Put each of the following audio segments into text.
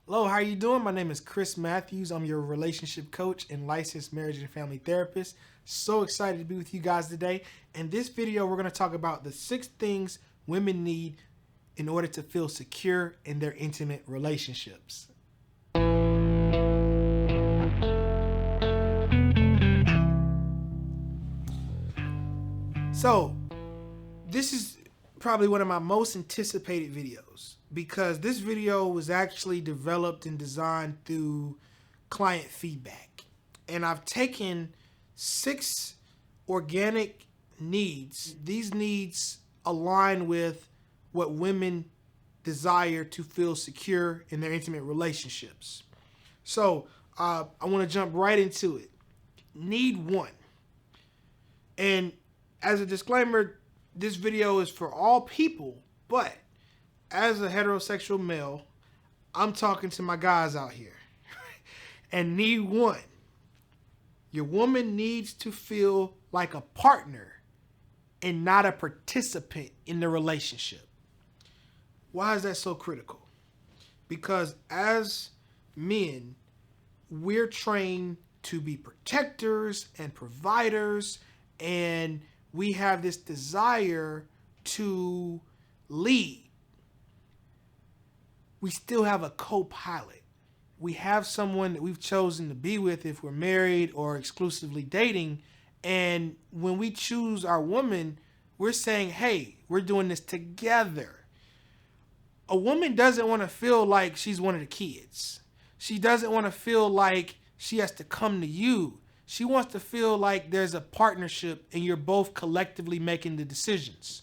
Hello, how are you doing? My name is Chris Matthews. I'm your relationship coach and licensed marriage and family therapist. So excited to be with you guys today. In this video, we're going to talk about the 6 things women need in order to feel secure in their intimate relationships. So, this is probably one of my most anticipated videos because this video was actually developed and designed through client feedback. And I've taken 6 organic needs. These needs align with what women desire to feel secure in their intimate relationships. So I want to jump right into it. Need 1. And as a disclaimer, this video is for all people, but as a heterosexual male, I'm talking to my guys out here. And need 1. Your woman needs to feel like a partner and not a participant in the relationship. Why is that so critical? Because as men, we're trained to be protectors and providers, and we have this desire to lead. We still have a co-pilot. We have someone that we've chosen to be with if we're married or exclusively dating. And when we choose our woman, we're saying, hey, we're doing this together. A woman doesn't want to feel like she's one of the kids. She doesn't want to feel like she has to come to you. She wants to feel like there's a partnership and you're both collectively making the decisions.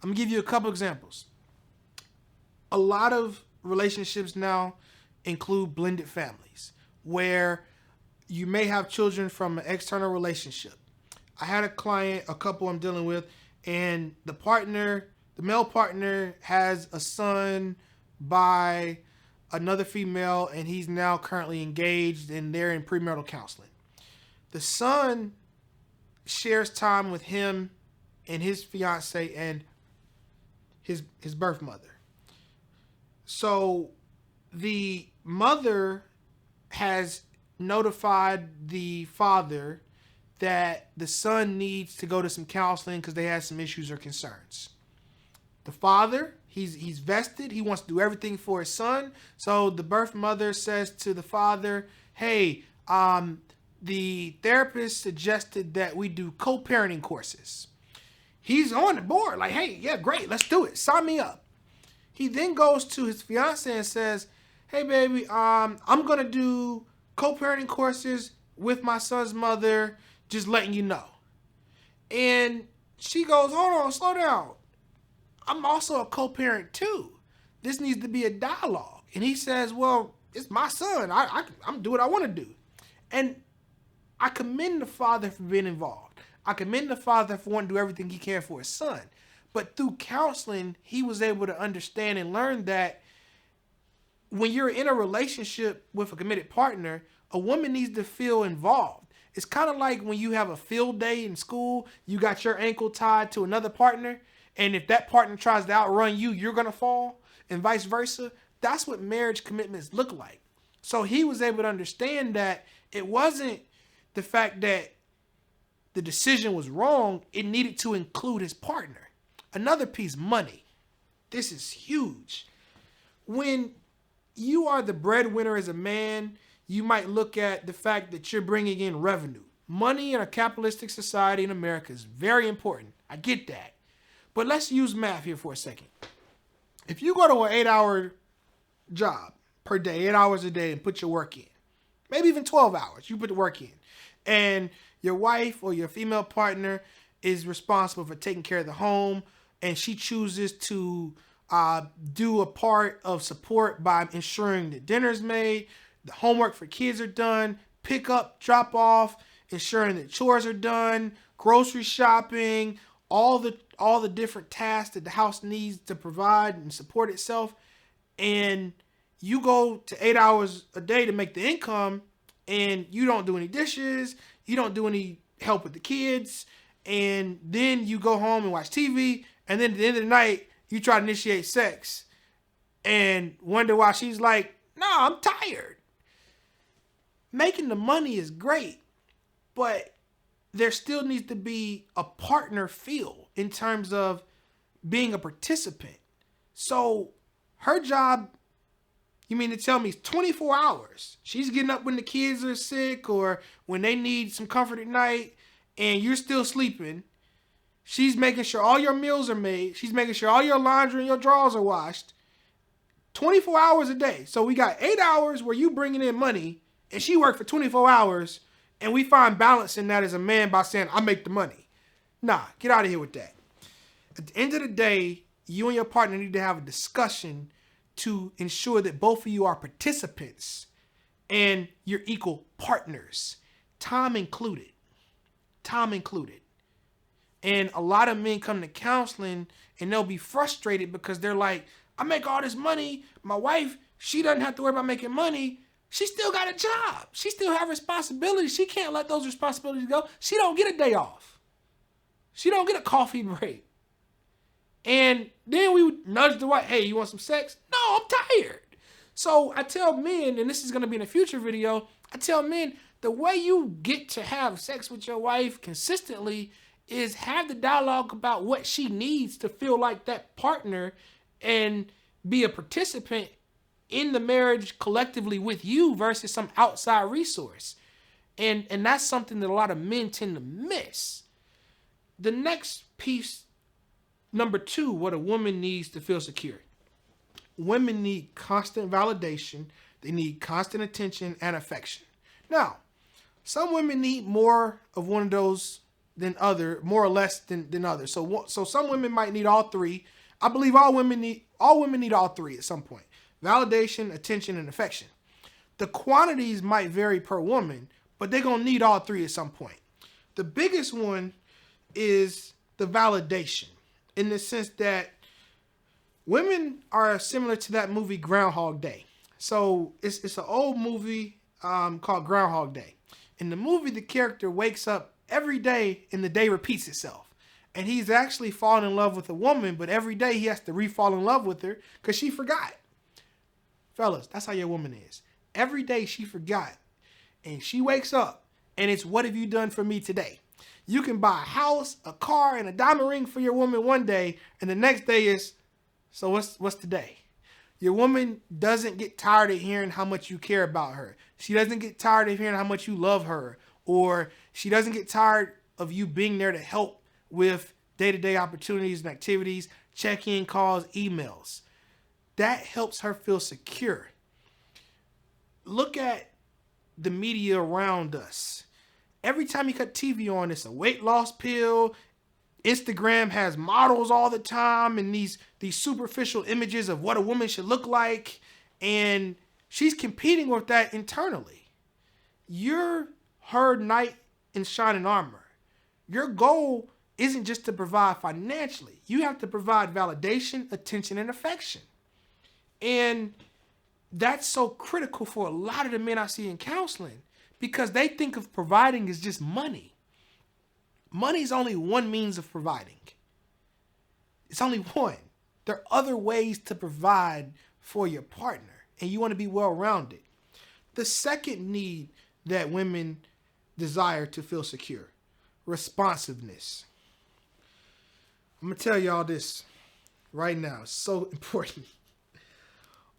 I'm going to give you a couple examples. A lot of relationships now include blended families where you may have children from an external relationship. I had a couple I'm dealing with, and the male partner has a son by another female, and he's now currently engaged and they're in premarital counseling. The son shares time with him and his fiance and his birth mother. So the mother has notified the father that the son needs to go to some counseling because they have some issues or concerns. The father, he's vested. He wants to do everything for his son. So the birth mother says to the father, hey, the therapist suggested that we do co-parenting courses. He's on the board like, hey, yeah, great, let's do it. Sign me up. He then goes to his fiance and says, hey, baby, I'm going to do co-parenting courses with my son's mother, just letting you know. And she goes, hold on, slow down. I'm also a co-parent too. This needs to be a dialogue. And he says, well, it's my son. I'm doing what I want to do. And I commend the father for being involved. I commend the father for wanting to do everything he can for his son. But through counseling, he was able to understand and learn that when you're in a relationship with a committed partner, a woman needs to feel involved. It's kind of like when you have a field day in school, you got your ankle tied to another partner, and if that partner tries to outrun you, you're going to fall, and vice versa. That's what marriage commitments look like. So he was able to understand that it wasn't the fact that the decision was wrong, it needed to include his partner. Another piece, money. This is huge. When you are the breadwinner as a man, you might look at the fact that you're bringing in revenue. Money in a capitalistic society in America is very important. I get that. But let's use math here for a second. If you go to an 8-hour job per day, 8 hours a day, and put your work in, maybe even 12 hours, you put the work in, and your wife or your female partner is responsible for taking care of the home, and she chooses to do a part of support by ensuring that dinner's made, the homework for kids are done, pick up, drop off, ensuring that chores are done, grocery shopping, all the different tasks that the house needs to provide and support itself. And you go to 8 hours a day to make the income, and you don't do any dishes, you don't do any help with the kids, and then you go home and watch TV, and then at the end of the night, you try to initiate sex and wonder why she's like, No, I'm tired. Making the money is great, but there still needs to be a partner feel in terms of being a participant. So her job, you mean to tell me, it's 24 hours. She's getting up when the kids are sick or when they need some comfort at night and you're still sleeping. She's making sure all your meals are made. She's making sure all your laundry and your drawers are washed. 24 hours a day. So we got 8 hours where you bringing in money and she worked for 24 hours and we find balance in that as a man by saying, I make the money. Nah, get out of here with that. At the end of the day, you and your partner need to have a discussion to ensure that both of you are participants and you're equal partners. Time included. Time included. And a lot of men come to counseling and they'll be frustrated because they're like, I make all this money. My wife, she doesn't have to worry about making money. She still got a job. She still have responsibilities. She can't let those responsibilities go. She don't get a day off. She don't get a coffee break. And then we would nudge the wife, hey, you want some sex? No, I'm tired. So I tell men, and this is going to be in a future video, I tell men, the way you get to have sex with your wife consistently is have the dialogue about what she needs to feel like that partner and be a participant in the marriage collectively with you versus some outside resource. And that's something that a lot of men tend to miss. The next piece, number 2, what a woman needs to feel secure. Women need constant validation. They need constant attention and affection. Now, some women need more of one of those than other, more or less than others. So some women might need all 3. I believe all women need all 3 at some point. Validation, attention, and affection. The quantities might vary per woman, but they're going to need all 3 at some point. The biggest one is the validation, in the sense that women are similar to that movie Groundhog Day. So it's an old movie called Groundhog Day. In the movie, the character wakes up every day and the day repeats itself. And he's actually fallen in love with a woman, but every day he has to re-fall in love with her because she forgot. Fellas, that's how your woman is. Every day she forgot. And she wakes up and it's, what have you done for me today? You can buy a house, a car, and a diamond ring for your woman one day, and the next day is, so what's today? Your woman doesn't get tired of hearing how much you care about her. She doesn't get tired of hearing how much you love her, or she doesn't get tired of you being there to help with day-to-day opportunities and activities, check-in calls, emails. That helps her feel secure. Look at the media around us. Every time you cut TV on, it's a weight loss pill. Instagram has models all the time and these superficial images of what a woman should look like. And she's competing with that internally. You're her knight in shining armor. Your goal isn't just to provide financially. You have to provide validation, attention, and affection. And that's so critical for a lot of the men I see in counseling because they think of providing as just money. Money is only one means of providing. It's only one. There are other ways to provide for your partner, and you want to be well-rounded. The second need that women desire to feel secure, responsiveness. I'm going to tell y'all this right now. It's so important.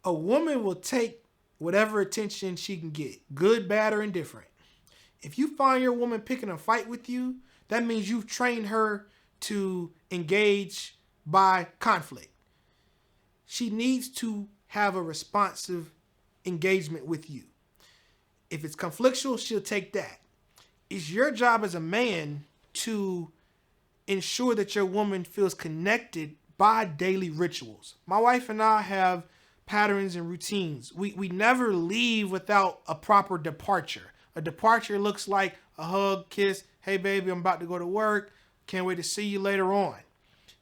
A woman will take whatever attention she can get, good, bad, or indifferent. If you find your woman picking a fight with you, that means you've trained her to engage by conflict. She needs to have a responsive engagement with you. If it's conflictual, she'll take that. It's your job as a man to ensure that your woman feels connected by daily rituals. My wife and I have patterns and routines. We never leave without a proper departure. A departure looks like a hug, kiss, hey baby, I'm about to go to work, can't wait to see you later on.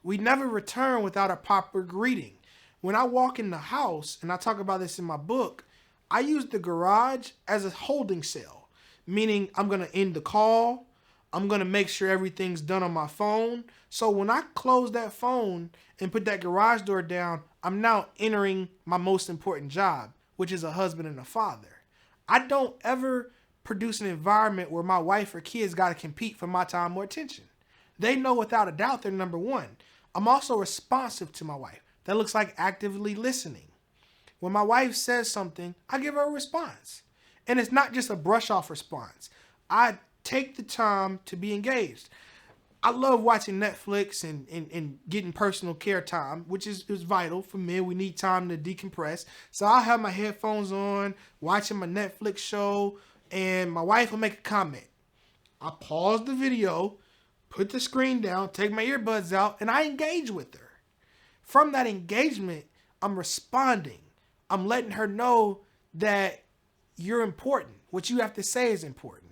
We never return without a proper greeting. When I walk in the house, and I talk about this in my book, I use the garage as a holding cell, meaning I'm going to end the call, I'm going to make sure everything's done on my phone. So when I close that phone and put that garage door down, I'm now entering my most important job, which is a husband and a father. I don't ever produce an environment where my wife or kids got to compete for my time or attention. They know without a doubt they're number one. I'm also responsive to my wife. That looks like actively listening. When my wife says something, I give her a response. And it's not just a brush off response. I take the time to be engaged. I love watching Netflix and getting personal care time, which is vital for men. We need time to decompress. So I'll have my headphones on, watching my Netflix show, and my wife will make a comment. I pause the video, put the screen down, take my earbuds out, and I engage with her. From that engagement, I'm responding. I'm letting her know that you're important. What you have to say is important.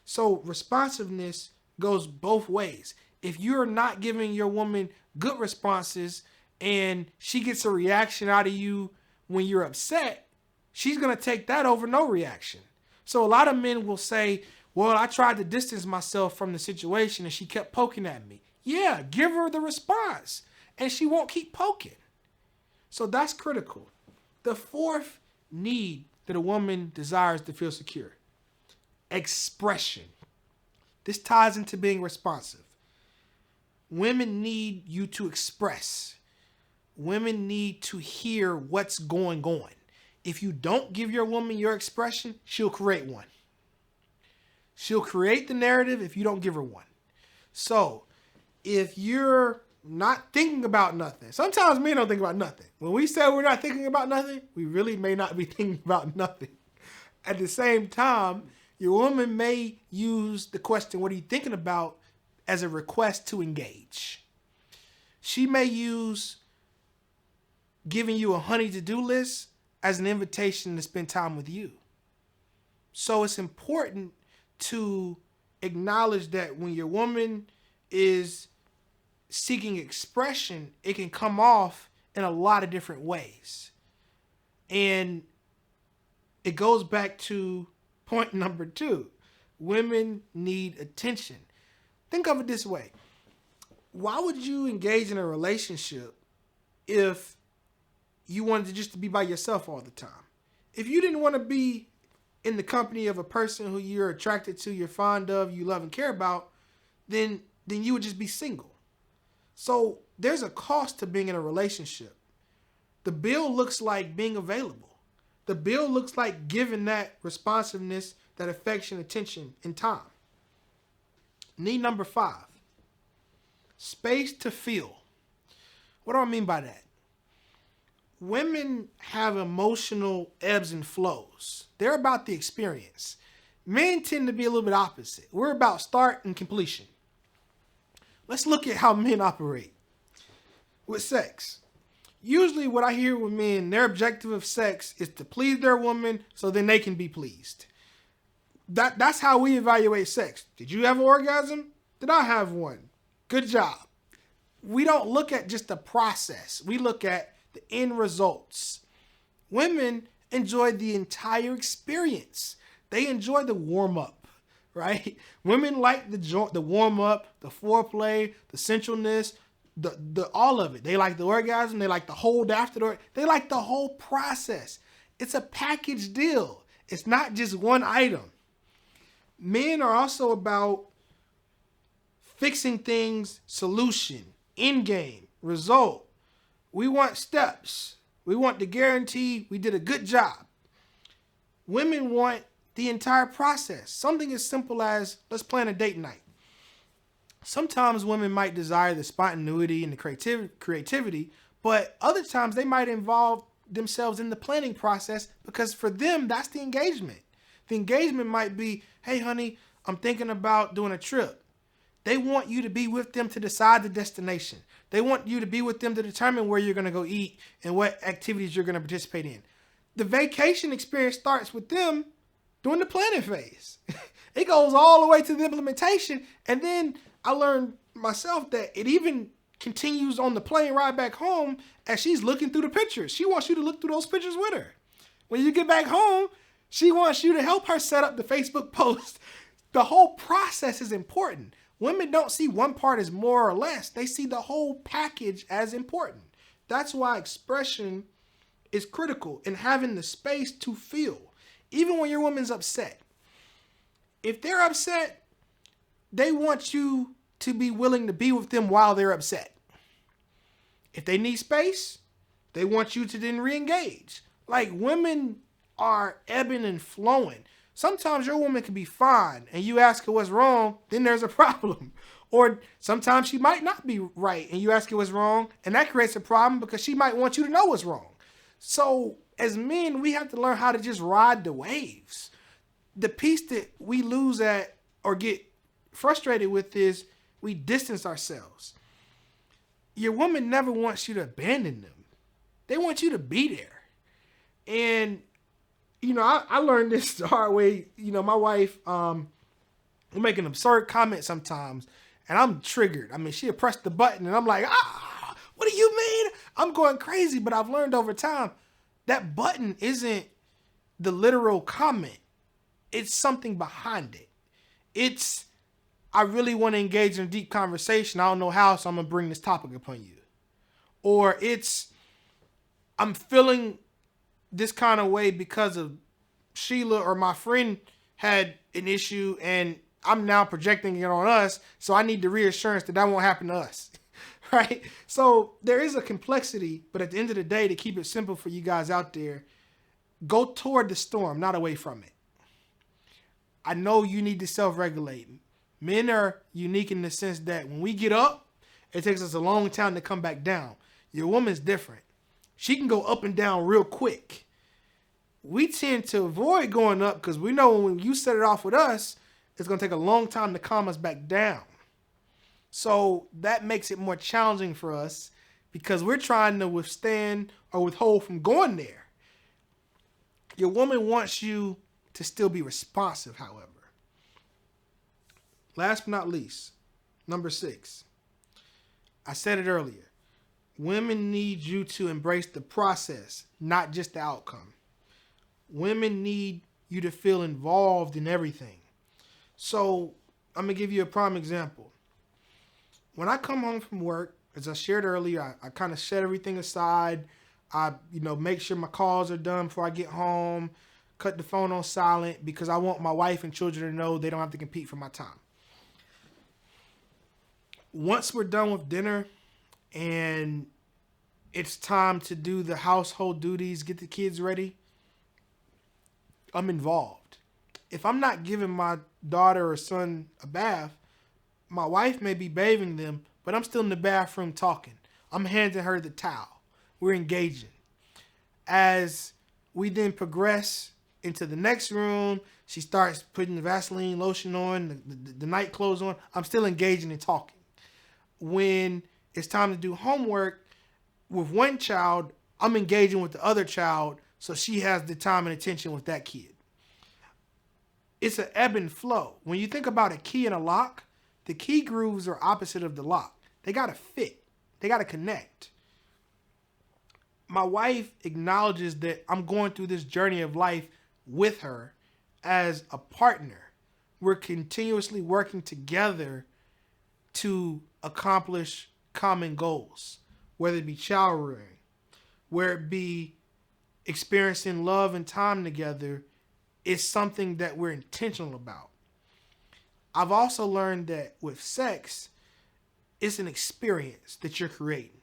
So responsiveness goes both ways. If you're not giving your woman good responses and she gets a reaction out of you when you're upset, she's going to take that over no reaction. So a lot of men will say, well, I tried to distance myself from the situation and she kept poking at me. Yeah, give her the response and she won't keep poking. So that's critical. The fourth need that a woman desires to feel secure: expression. This ties into being responsive. Women need you to express. Women need to hear what's going on. If you don't give your woman your expression, she'll create one. She'll create the narrative if you don't give her one. So if you're not thinking about nothing, sometimes men don't think about nothing. When we say we're not thinking about nothing, we really may not be thinking about nothing. At the same time, your woman may use the question, what are you thinking about, as a request to engage. She may use giving you a honey to-do list as an invitation to spend time with you. So it's important to acknowledge that when your woman is seeking expression, it can come off in a lot of different ways. And it goes back to point number 2. Women need attention. Think of it this way. Why would you engage in a relationship if you wanted to just to be by yourself all the time? If you didn't want to be in the company of a person who you're attracted to, you're fond of, you love and care about, then you would just be single. So there's a cost to being in a relationship. The bill looks like being available. The bill looks like giving that responsiveness, that affection, attention, and time. Need number 5, space to feel. What do I mean by that? Women have emotional ebbs and flows. They're about the experience. Men tend to be a little bit opposite. We're about start and completion. Let's look at how men operate with sex. Usually what I hear with men, their objective of sex is to please their woman so then they can be pleased. That's how we evaluate sex. Did you have an orgasm? Did I have one? Good job. We don't look at just the process. We look at the end results. Women enjoy the entire experience. They enjoy the warm-up, right? Women like the warm-up, the foreplay, the sensualness, the all of it. They like the orgasm. They like the hold after the. They like the whole process. It's a package deal. It's not just one item. Men are also about fixing things, solution, end game, result. We want steps. We want the guarantee we did a good job. Women want the entire process. Something as simple as, let's plan a date night. Sometimes women might desire the spontaneity and the creativity, but other times they might involve themselves in the planning process because for them, that's the engagement. The engagement might be, hey, honey, I'm thinking about doing a trip. They want you to be with them to decide the destination. They want you to be with them to determine where you're going to go eat and what activities you're going to participate in. The vacation experience starts with them during the planning phase. It goes all the way to the implementation. And then I learned myself that it even continues on the plane ride back home as she's looking through the pictures. She wants you to look through those pictures with her. When you get back home, she wants you to help her set up the Facebook post. The whole process is important. Women don't see one part as more or less. They see the whole package as important. That's why expression is critical in having the space to feel, even when your woman's upset. If they're upset, they want you to be willing to be with them while they're upset. If they need space, they want you to then re-engage. Like, women are ebbing and flowing. Sometimes your woman can be fine and you ask her what's wrong, then there's a problem. Or sometimes she might not be right and you ask her what's wrong, and that creates a problem because she might want you to know what's wrong. So as men, we have to learn how to just ride the waves. The piece that we lose at or get frustrated with is we distance ourselves. Your woman never wants you to abandon them. They want you to be there. And, you know, I learned this the hard way. You know, my wife will make an absurd comment sometimes, and I'm triggered. I mean, she'll press the button, and I'm like, what do you mean? I'm going crazy. But I've learned over time that button isn't the literal comment. It's something behind it. It's, I really want to engage in a deep conversation. I don't know how, so I'm going to bring this topic upon you. Or it's, I'm feeling this kind of way because of Sheila or my friend had an issue and I'm now projecting it on us. So I need the reassurance that won't happen to us. Right? So there is a complexity, but at the end of the day, to keep it simple for you guys out there, go toward the storm, not away from it. I know you need to self-regulate. Men are unique in the sense that when we get up, it takes us a long time to come back down. Your woman's different. She can go up and down real quick. We tend to avoid going up because we know when you set it off with us, it's going to take a long time to calm us back down. So that makes it more challenging for us because we're trying to withstand or withhold from going there. Your woman wants you to still be responsive, however. Last but not least, number 6. I said it earlier. Women need you to embrace the process, not just the outcome. Women need you to feel involved in everything. So I'm going to give you a prime example. When I come home from work, as I shared earlier, I kind of set everything aside. I, make sure my calls are done before I get home, cut the phone on silent because I want my wife and children to know they don't have to compete for my time. Once we're done with dinner and it's time to do the household duties, get the kids ready, I'm involved. If I'm not giving my daughter or son a bath, my wife may be bathing them, but I'm still in the bathroom talking. I'm handing her the towel. We're engaging. As we then progress into the next room, she starts putting the Vaseline lotion on, the night clothes on. I'm still engaging and talking. When it's time to do homework with one child, I'm engaging with the other child so she has the time and attention with that kid. It's an ebb and flow. When you think about a key and a lock, the key grooves are opposite of the lock. They got to fit. They got to connect. My wife acknowledges that I'm going through this journey of life with her as a partner. We're continuously working together to accomplish common goals, whether it be child rearing, whether it be experiencing love and time together. Is something that we're intentional about. I've also learned that with sex, it's an experience that you're creating.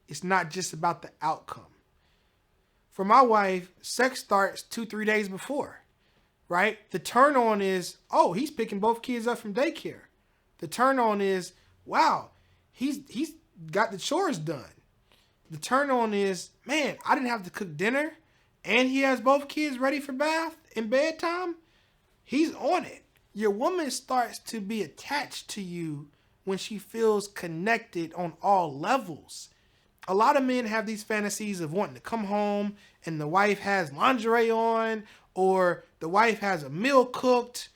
It's not just about the outcome. For my wife, sex starts 2-3 days before, right? The turn on is, oh, he's picking both kids up from daycare. The turn on is, wow, he's got the chores done. The turn on is, man, I didn't have to cook dinner and he has both kids ready for bath and bedtime. He's on it. Your woman starts to be attached to you when she feels connected on all levels. A lot of men have these fantasies of wanting to come home and the wife has lingerie on or the wife has a meal cooked.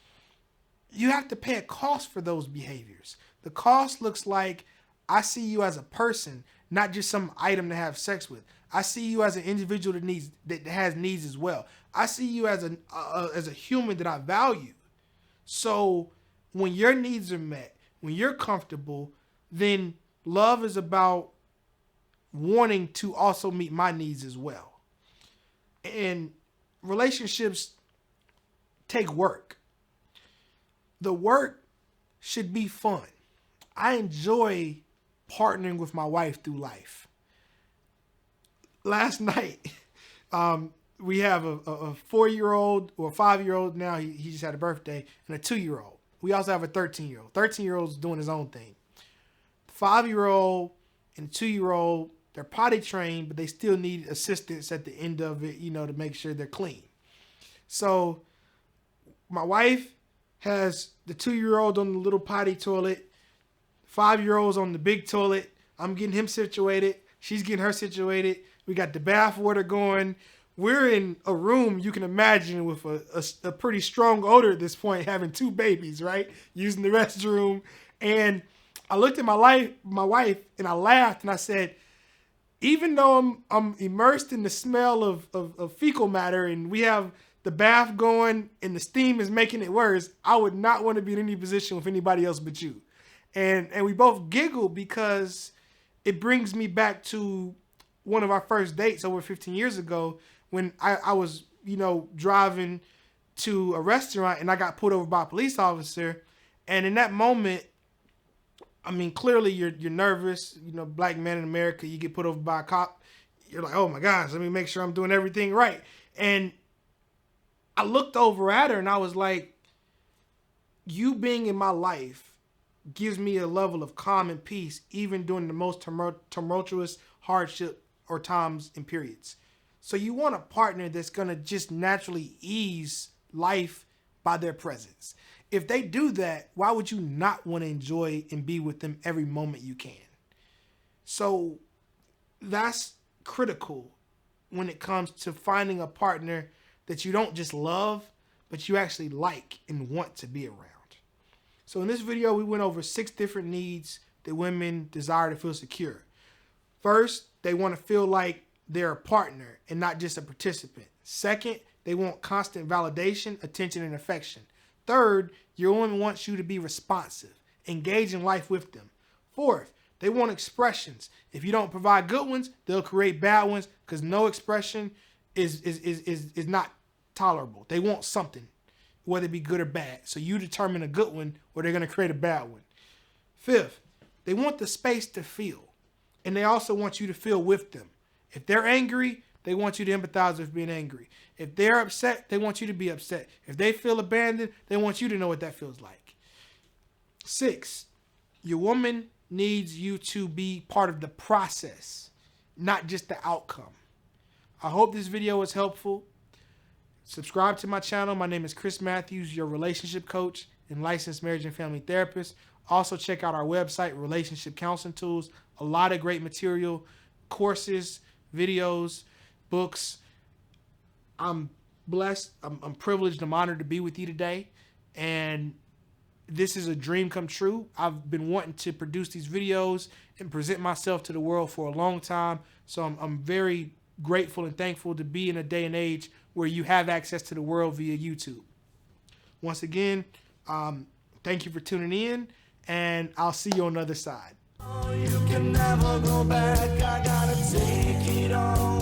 You have to pay a cost for those behaviors. The cost looks like, I see you as a person, not just some item to have sex with. I see you as an individual that has needs as well. I see you as a human that I value. So when your needs are met, when you're comfortable, then love is about wanting to also meet my needs as well. And relationships take work. The work should be fun. I enjoy partnering with my wife through life. Last night, we have a 4-year-old or a 5-year-old now. He just had a birthday, and a 2-year-old. We also have a 13-year-old. 13-year-old's doing his own thing. The 5-year-old and 2-year-old, they're potty trained, but they still need assistance at the end of it, to make sure they're clean. So my wife has the 2-year-old on the little potty toilet, 5-year-old's on the big toilet. I'm getting him situated. She's getting her situated. We got the bath water going. We're in a room, you can imagine, with a pretty strong odor at this point, having 2 babies, right? Using the restroom. And I looked at my wife, and I laughed, and I said, even though I'm immersed in the smell of fecal matter, and we have the bath going and the steam is making it worse, I would not want to be in any position with anybody else but you. And we both giggled because it brings me back to one of our first dates over 15 years ago when I was, driving to a restaurant and I got pulled over by a police officer. And in that moment, I mean, clearly you're nervous. Black man in America, you get put over by a cop. You're like, oh my gosh, let me make sure I'm doing everything right. And I looked over at her and I was like, you being in my life gives me a level of calm and peace, even during the most tumultuous hardship or times and periods. So you want a partner that's going to just naturally ease life by their presence. If they do that, why would you not want to enjoy and be with them every moment you can? So that's critical when it comes to finding a partner that you don't just love, but you actually like and want to be around. So in this video, we went over 6 different needs that women desire to feel secure. First, they want to feel like they're a partner and not just a participant. Second, they want constant validation, attention, and affection. Third, your woman wants you to be responsive, engage in life with them. Fourth, they want expressions. If you don't provide good ones, they'll create bad ones because no expression is not tolerable. They want something, whether it be good or bad. So you determine a good one or they're going to create a bad one. Fifth, they want the space to feel. And they also want you to feel with them. If they're angry, they want you to empathize with being angry. If they're upset, they want you to be upset. If they feel abandoned, they want you to know what that feels like. 6, your woman needs you to be part of the process, not just the outcome. I hope this video was helpful. Subscribe to my channel. My name is Chris Matthews, your relationship coach and licensed marriage and family therapist. Also check out our website, Relationship Counseling Tools. A lot of great material, courses, videos, books. I'm blessed. I'm privileged. I'm honored to be with you today. And this is a dream come true. I've been wanting to produce these videos and present myself to the world for a long time. So I'm very grateful and thankful to be in a day and age where you have access to the world via YouTube. Once again, thank you for tuning in, and I'll see you on the other side. You can never go back. I gotta take it all.